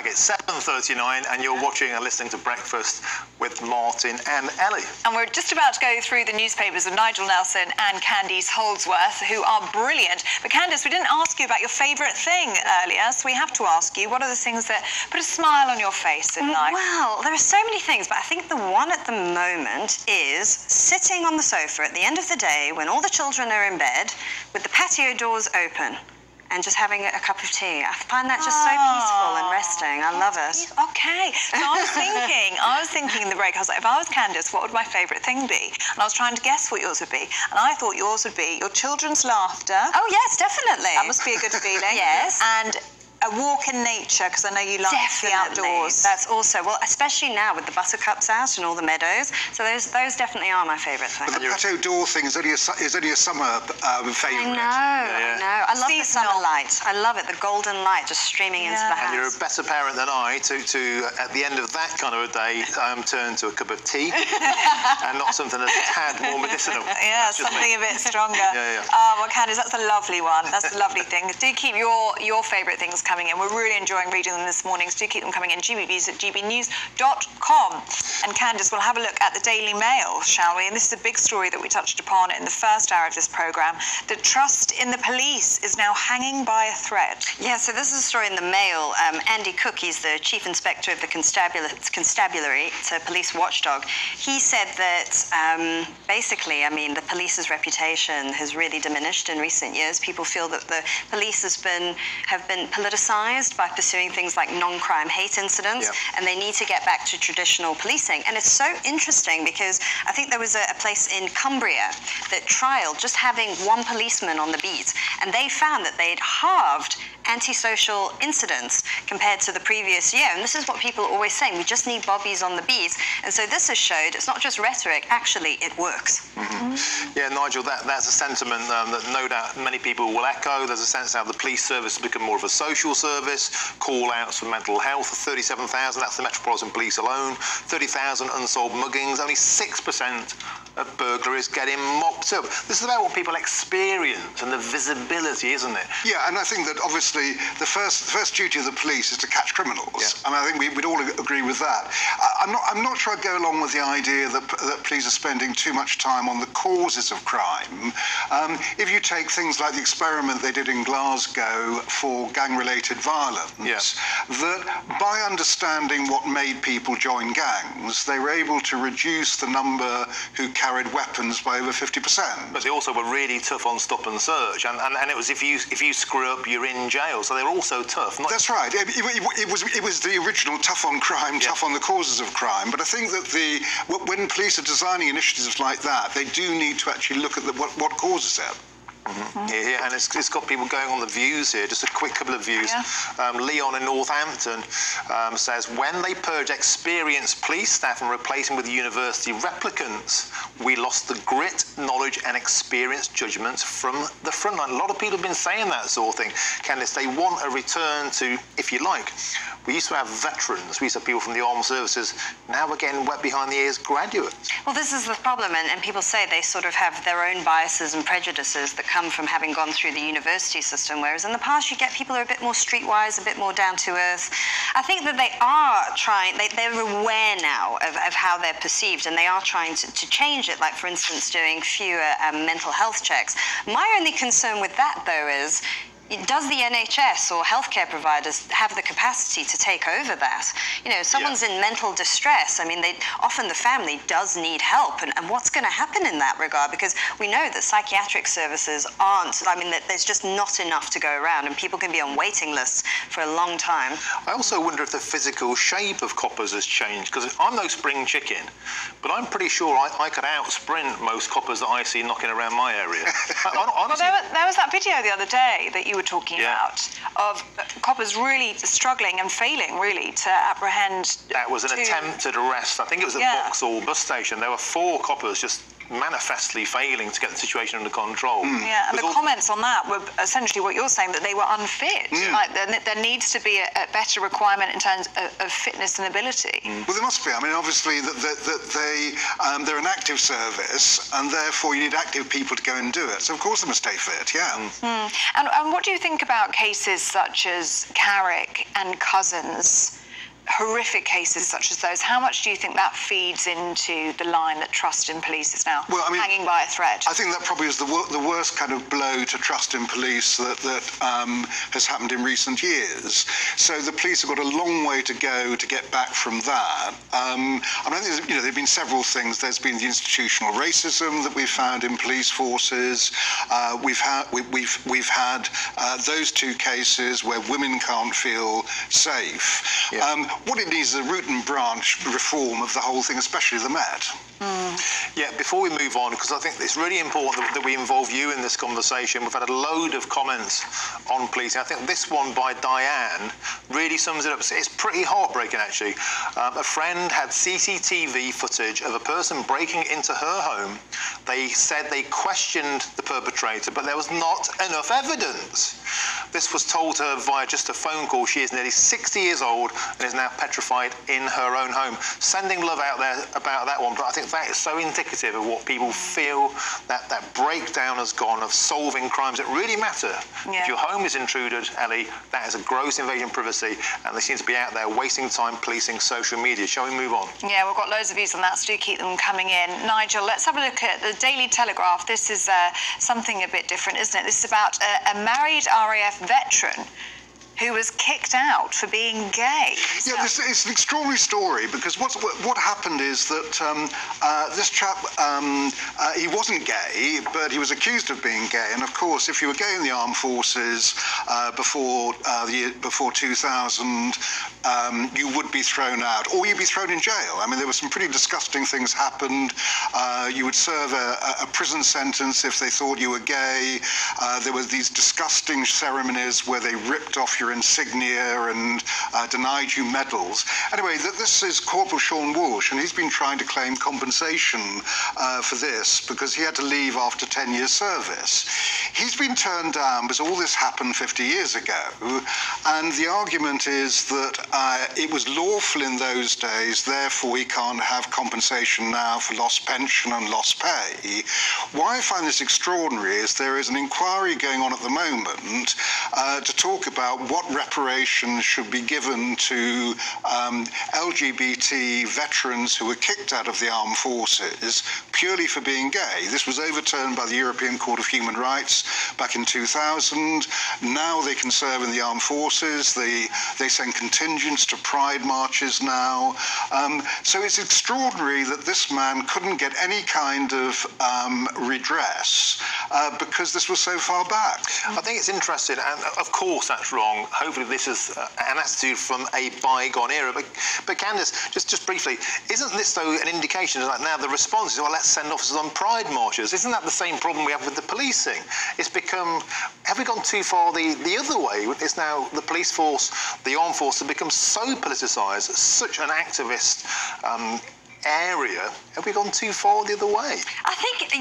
It's 7:39 and you're watching and listening to Breakfast with Martin and Ellie. And we're just about to go through the newspapers of Nigel Nelson and Candice Holdsworth, who are brilliant. But Candice, we didn't ask you about your favourite thing earlier, so we have to ask you, what are the things that put a smile on your face in life? Well, there are so many things, but I think the one at the moment is sitting on the sofa at the end of the day when all the children are in bed with the patio doors open and just having a cup of tea. I find that just so peaceful and resting. I love it. Okay, so I was thinking in the break, I was like, if I was Candice, what would my favourite thing be? And I was trying to guess what yours would be. And I thought yours would be your children's laughter. Oh, yes, definitely. That must be a good feeling. Yes. And a walk in nature, because I know you like the outdoors. That's also, well, especially now with the buttercups out and all the meadows. So those definitely are my favourite things. But the patio door thing is only a summer favourite. I know. I love the summer light. I love it, the golden light just streaming into the house. And you're a better parent than I to at the end of that kind of a day, turn to a cup of tea and not something that's a tad more medicinal. Yeah, something a bit stronger. Well, Candice, that's a lovely one. That's a lovely thing. Do keep your favourite things coming in. We're really enjoying reading them this morning, so do keep them coming in. gbnews@gbnews.com. And Candice, we'll have a look at the Daily Mail, shall we? And this is a big story that we touched upon in the first hour of this programme. The trust in the police is now hanging by a thread. Yeah, so this is a story in the Mail. Andy Cook, he's the Chief Inspector of the Constabulary, it's a police watchdog. He said that basically, I mean, the police's reputation has really diminished in recent years. People feel that the police have been politicized by pursuing things like non-crime hate incidents, and they need to get back to traditional policing. And it's so interesting because I think there was a place in Cumbria that trialed just having one policeman on the beat, and they found that they'd halved antisocial incidents compared to the previous year. And this is what people are always saying, we just need bobbies on the beat. And so this has showed it's not just rhetoric, actually it works. Yeah, Nigel, that's a sentiment that no doubt many people will echo. There's a sense now the police service has become more of a social service, call-outs for mental health, 37,000, that's the Metropolitan Police alone, 30,000 unsolved muggings, only 6% of burglaries getting mopped up. This is about what people experience and the visibility, isn't it? Yeah, and I think that obviously the first duty of the police is to catch criminals, and I think we'd all agree with that. I'm not sure I'd go along with the idea that police are spending too much time on the causes of crime. If you take things like the experiment they did in Glasgow for gang-related violence, that by understanding what made people join gangs, they were able to reduce the number who carried weapons by over 50%. But they also were really tough on stop and search, and it was if you screw up, you're in jail. So they were also tough. That's right. It was the original tough on crime, tough on the causes of crime. But I think that when police are designing initiatives like that, they do need to actually look at what causes it. Yeah, and it's got people going on the views here. Just a quick couple of views. Leon in Northampton says, when they purged experienced police staff and replaced them with university replicants, we lost the grit, knowledge and experience judgments from the front line. A lot of people have been saying that sort of thing. Candice, they want a return to, if you like, we used to have veterans, we used to have people from the armed services. Now we're getting wet behind the ears graduates. Well, this is the problem, and people say they sort of have their own biases and prejudices that come from having gone through the university system, whereas in the past you get people who are a bit more streetwise, a bit more down to earth. I think that they are trying, they're aware now of how they're perceived, and they are trying to change it, like for instance doing fewer mental health checks. My only concern with that though is, does the NHS or healthcare providers have the capacity to take over that? You know, someone's in mental distress. I mean, often the family does need help, and what's going to happen in that regard? Because we know that psychiatric services aren't, I mean, that there's just not enough to go around, and people can be on waiting lists for a long time. I also wonder if the physical shape of coppers has changed, because I'm no spring chicken, but I'm pretty sure I could out-sprint most coppers that I see knocking around my area. Honestly, well, there was that video the other day that you were talking about of coppers really struggling and failing really to apprehend. That was an attempted arrest. I think it was at Vauxhall bus station. There were 4 coppers just manifestly failing to get the situation under control. Yeah, and the comments on that were essentially what you're saying, that they were unfit. Like there needs to be a better requirement in terms of fitness and ability. Well, there must be. I mean, obviously they're an active service, and therefore you need active people to go and do it. So of course they must stay fit. And what do you think about cases such as Carrick and Cousins? horrific cases such as those, how much do you think that feeds into the line that trust in police is now hanging by a thread? I think that probably is the worst kind of blow to trust in police that has happened in recent years. So the police have got a long way to go to get back from that. I mean, there have been several things. There's been the institutional racism that we've found in police forces. We've had those two cases where women can't feel safe. Yeah. What it needs is a root and branch reform of the whole thing, especially the Met. Yeah, before we move on, because I think it's really important that we involve you in this conversation. We've had a load of comments on policing. I think this one by Diane really sums it up. It's pretty heartbreaking, actually. A friend had CCTV footage of a person breaking into her home. They said they questioned the perpetrator, but there was not enough evidence. This was told to her via just a phone call. She is nearly 60 years old and is now petrified in her own home. Sending love out there about that one, but I think that is so indicative of what people feel, that breakdown has gone of solving crimes that really matter. Yeah. If your home is intruded, Ellie, that is a gross invasion of privacy, and they seem to be out there wasting time policing social media. Shall we move on? Yeah, we've got loads of views on that, so do keep them coming in. Nigel, let's have a look at the Daily Telegraph. This is something a bit different, isn't it? This is about a married RAF veteran who was kicked out for being gay. Yeah, it's an extraordinary story, because what happened is that this chap, he wasn't gay, but he was accused of being gay. And of course, if you were gay in the armed forces before 2000, you would be thrown out, or you'd be thrown in jail. I mean, there were some pretty disgusting things happened. You would serve a prison sentence if they thought you were gay. There were these disgusting ceremonies where they ripped off your insignia and denied you medals. Anyway, this is Corporal Sean Walsh, and he's been trying to claim compensation for this because he had to leave after 10 years service. He's been turned down because all this happened 50 years ago, and the argument is that it was lawful in those days, therefore he can't have compensation now for lost pension and lost pay. Why I find this extraordinary is there is an inquiry going on at the moment to talk about what reparations should be given to LGBT veterans who were kicked out of the armed forces purely for being gay. This was overturned by the European Court of Human Rights back in 2000. Now they can serve in the armed forces. They send contingents to pride marches now. So it's extraordinary that this man couldn't get any kind of redress because this was so far back. I think it's interesting, and of course that's wrong. Hopefully this is an attitude from a bygone era. But Candice, just briefly, isn't this though an indication that now the response is, well, let's send officers on pride marches? Isn't that the same problem we have with the policing? It's become, have we gone too far the other way? It's now the police force, the armed force have become so politicised, such an activist area. Have we gone too far the other way? I think,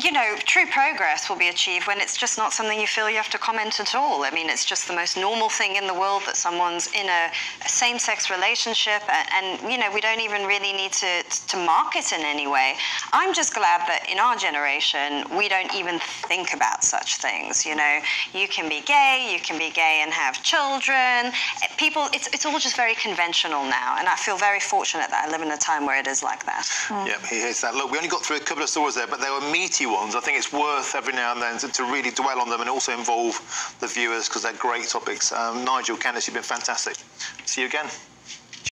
true progress will be achieved when it's just not something you feel you have to comment at all. I mean, it's just the most normal thing in the world that someone's in a same-sex relationship, and we don't even really need to mark it in any way. I'm just glad that in our generation, we don't even think about such things. You can be gay and have children. People, it's all just very conventional now, and I feel very fortunate that I live in a time where it is like that. Yeah, here's that. Look, we only got through a couple of stories there, but they were meaty ones. I think it's worth every now and then to really dwell on them and also involve the viewers because they're great topics. Nigel, Candice, you've been fantastic. See you again.